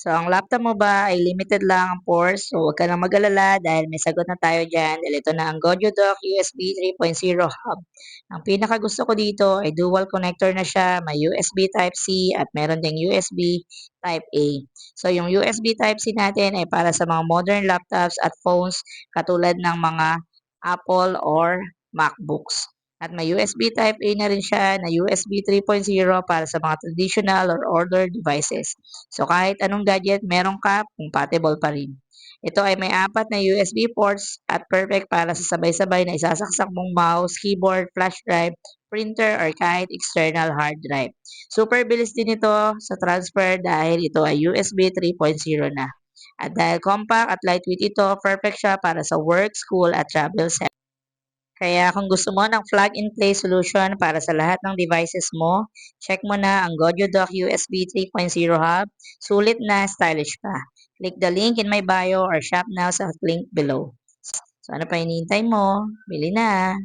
So, ang laptop mo ba ay limited lang ang ports? So, huwag ka nang mag-alala dahil may sagot na tayo dyan. Dahil ito na ang Gojo Dock USB 3.0 Hub. Ang pinaka gusto ko dito ay dual connector na siya. May USB Type-C at meron ding USB Type-A. So, yung USB Type-C natin ay para sa mga modern laptops at phones katulad ng mga Apple or MacBooks. At may USB Type-A na rin siya na USB 3.0 para sa mga traditional or older devices. So kahit anong gadget meron ka, compatible pa rin. Ito ay may apat na USB ports at perfect para sa sabay-sabay na isasaksak mong mouse, keyboard, flash drive, printer, or kahit external hard drive. Super bilis din ito sa transfer dahil ito ay USB 3.0 na. At dahil compact at lightweight ito, perfect siya para sa work, school, at travel set. Kaya kung gusto mo ng plug-and-play solution para sa lahat ng devices mo, check mo na ang Gojo Dock USB 3.0 Hub. Sulit na, stylish pa. Click the link in my bio or shop now sa link below. So ano pa hinihintay mo? Bili na!